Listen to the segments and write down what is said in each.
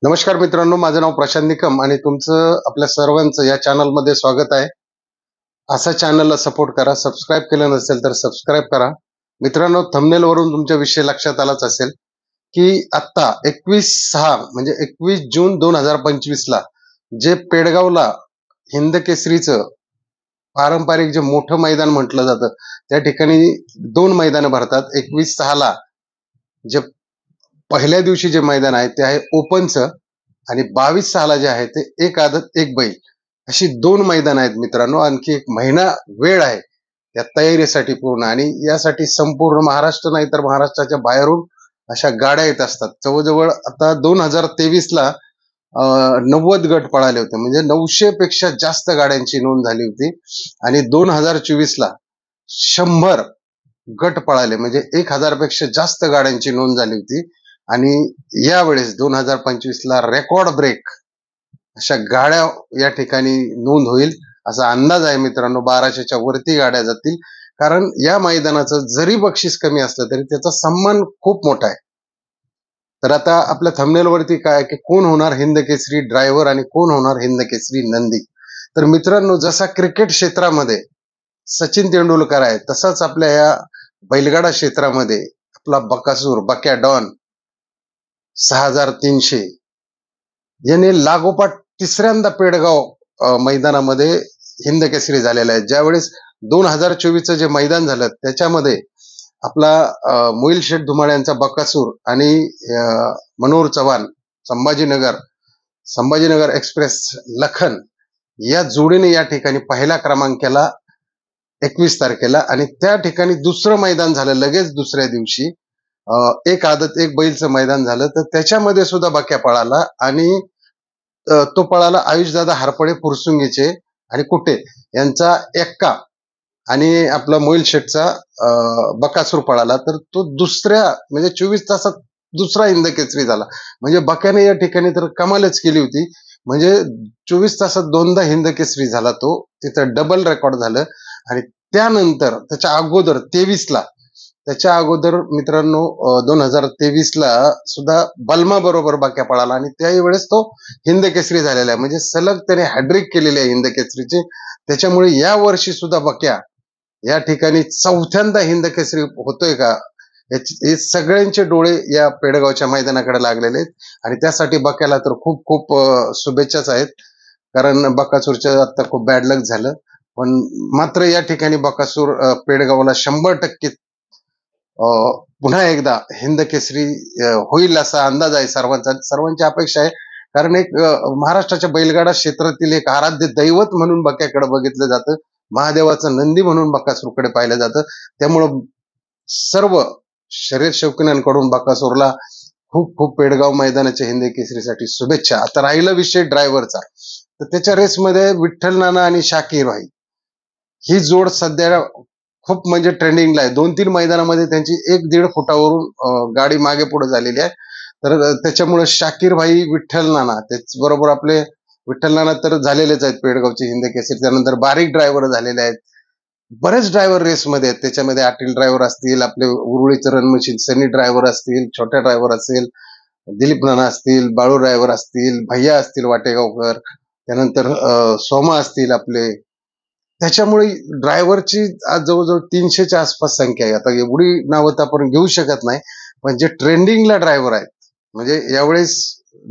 नमस्कार मित्रांनो, माझं नाव प्रशांत निकम आणि तुमचं आपल्या सर्वांचं या चॅनलमध्ये स्वागत आहे. असा चॅनलला सपोर्ट करा. सबस्क्राईब केलं नसेल तर सबस्क्राईब करा. मित्रांनो, थंबनेल वरून तुमच्या विषय लक्षात आलाच असेल की आत्ता 21/6 म्हणजे 21 जून 2025 ला जे पेडगावला हिंद केसरीचं पारंपरिक जे मोठं मैदान म्हटलं जातं, त्या ठिकाणी 2 मैदानं भरतात. 21/6 ला जे पहिल्या दिवशी जे मैदान आहे ते आहे ओपनचं आणि 22/6 ला जे आहे ते एक आदत एक बैल अशी 2 मैदान आहेत मित्रांनो. आणखी एक महिना वेळ आहे या तयारीसाठी पूर्ण, आणि यासाठी संपूर्ण महाराष्ट्र नाही तर महाराष्ट्राच्या बाहेरून अशा गाड्या येत असतात. जवळजवळ आता 2023 ला 90 गट पळाले होते, म्हणजे 900 पेक्षा जास्त गाड्यांची नोंद झाली होती. आणि 2024 ला 100 गट पळाले, म्हणजे 1000 पेक्षा जास्त गाड्यांची नोंद झाली होती. आणि यावेळेस 2025 ला रेकॉर्ड ब्रेक अशा गाड्या या ठिकाणी नोंद होईल असा अंदाज आहे मित्रांनो. 1200च्या वरती गाड्या जातील, कारण या मैदानाचं जरी बक्षीस कमी असलं तरी त्याचा सन्मान खूप मोठा आहे. तर आता आपल्या थंबनेल वरती काय की कोण होणार हिंद केसरी ड्रायव्हर आणि कोण होणार हिंद केसरी नंदी. तर मित्रांनो, जसा क्रिकेट क्षेत्रामध्ये सचिन तेंडुलकर आहे, तसाच आपल्या या बैलगाडा क्षेत्रामध्ये आपला बकासूर बक्या डॉन 6300 याने लागोपाठ तिसऱ्यांदा पेडगाव मैदानामध्ये हिंद केसरी झालेला आहे. ज्यावेळेस 2024चं जे मैदान झालं त्याच्यामध्ये आपला मोहिल शेठ धुमाळ यांचा बकासूर आणि मनोहर चव्हाण संभाजीनगर एक्सप्रेस लखन या जोडीने या ठिकाणी पहिला क्रमांक केला 21 तारखेला. आणि त्या ठिकाणी दुसरं मैदान झालं लगेच दुसऱ्या दिवशी, एक आदत एक बैलचं मैदान झालं. तर त्याच्यामध्ये सुद्धा बक्या पळाला आणि तो पळाला आयुषदादा हरपडे फुरसुंगीचे आणि कुटे यांचा एक्का आणि आपला मोहिल शेठचा बकासूर पळाला. तर तो दुसऱ्या म्हणजे 24 तासात दुसरा हिंद केसरी झाला. म्हणजे बक्याने या ठिकाणी तर कमालच केली होती. म्हणजे 24 तासात 2दा हिंद केसरी झाला तो, तिथं डबल रेकॉर्ड झालं. आणि त्यानंतर त्याच्या अगोदर 23 ला त्याच्या अगोदर मित्रांनो 2023 ला सुद्धा बलमा बरोबर बक्या पळाला आणि त्याही वेळेस तो हिंद केसरी झालेला आहे. म्हणजे सलग त्याने हॅड्रिक केलेले आहे हिंद केसरीचे. त्याच्यामुळे या वर्षी सुद्धा बक्या या ठिकाणी 4थ्यांदा हिंद केसरी होतोय का, हे सगळ्यांचे डोळे या पेडगावच्या मैदानाकडे लागलेले आहेत. आणि त्यासाठी बक्याला तर खूप खूप शुभेच्छाच आहेत, कारण बकासूरचं आता खूप बॅड लक झालं. पण मात्र या ठिकाणी बकासूर पेडगावला 100% पुन्हा एकदा हिंद केसरी होईल असा अंदाज आहे सर्वांची अपेक्षा आहे. कारण एक महाराष्ट्राच्या बैलगाडा क्षेत्रातील एक आराध्य दैवत म्हणून बक्याकडे बघितलं जातं, महादेवाचं नंदी म्हणून बकासूरकडे पाहिलं जातं. त्यामुळं सर्व शर्यत शौकीनांकडून बकासूरला खूप खूप पेडगाव मैदानाच्या हिंद केसरीसाठी शुभेच्छा. आता राहिला विषय ड्रायव्हरचा, तर त्याच्या रेसमध्ये विठ्ठल नाना आणि शाकीर भाई ही जोड सध्या खूप म्हणजे ट्रेंडिंगला आहे. 2-3 मैदानामध्ये त्यांची 1-1.5 फुटावरून गाडी मागे पुढे झालेली आहे. तर त्याच्यामुळे शाकीर भाई विठ्ठल नाना त्याचबरोबर आपले विठ्ठल नाना तर झालेलेच आहेत पेडगावचे हिंद केसरी. त्यानंतर बारीक ड्रायव्हर झालेले आहेत, बरेच ड्रायव्हर रेसमध्ये आहेत. त्याच्यामध्ये आटील ड्रायव्हर असतील, आपले उरुळीचं रणमशीन सनी ड्रायव्हर असतील, छोट्या ड्रायव्हर असेल, दिलीप नाना असतील, बाळू ड्रायव्हर असतील, भैया असतील वाटेगावकर, त्यानंतर सोमा असतील आपले. त्याच्यामुळे ड्रायव्हरची आज जवळजवळ 300च्या आसपास संख्या आहे. आता एवढी नावं तर आपण घेऊ शकत नाही, पण जे ट्रेंडिंगला ड्रायव्हर आहेत, म्हणजे यावेळेस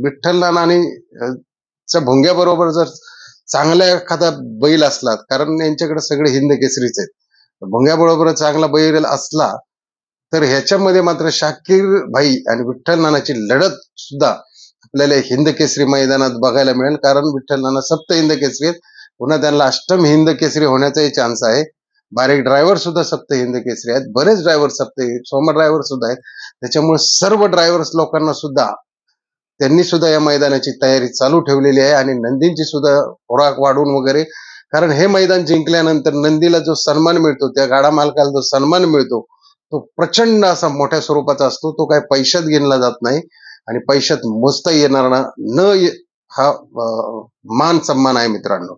विठ्ठल नाना आणि भोंग्या बरोबर जर चांगला एखादा बैल असला, कारण यांच्याकडे सगळे हिंद केसरीच आहेत, भोंग्या बरोबर चांगला बैल असला तर ह्याच्यामध्ये मात्र शाकीर भाई आणि विठ्ठल नानाची लढत सुद्धा आपल्याला हिंद केसरी मैदानात बघायला मिळेल. कारण विठ्ठल नाना सप्त हिंद केसरी आहेत, पुन्हा त्यांना अष्टम हिंद केसरी होण्याचाही चान्स आहे. बारीक ड्रायव्हर सुद्धा सप्त हिंद केसरी आहेत, बरेच ड्रायव्हर सोमा ड्रायव्हर सुद्धा आहेत. त्याच्यामुळे सर्व ड्रायव्हर्स लोकांना सुद्धा त्यांनी सुद्धा या मैदानाची तयारी चालू ठेवलेली आहे आणि नंदींची सुद्धा खोराक वाढून वगैरे. कारण हे मैदान जिंकल्यानंतर नंदीला जो सन्मान मिळतो, त्या गाडा मालकाला जो सन्मान मिळतो, तो प्रचंड असा मोठ्या स्वरूपाचा असतो. तो काय पैशात गिनला जात नाही आणि पैशात मोजता येणार हा मान सन्मान आहे मित्रांनो.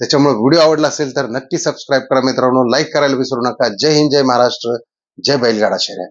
त्याच्यामुळे व्हिडिओ आवडला असेल तर नक्की सबस्क्राईब करा मित्रांनो, लाईक करायला विसरू नका. जय हिंद, जय महाराष्ट्र, जय बैलगाडा शर्यत.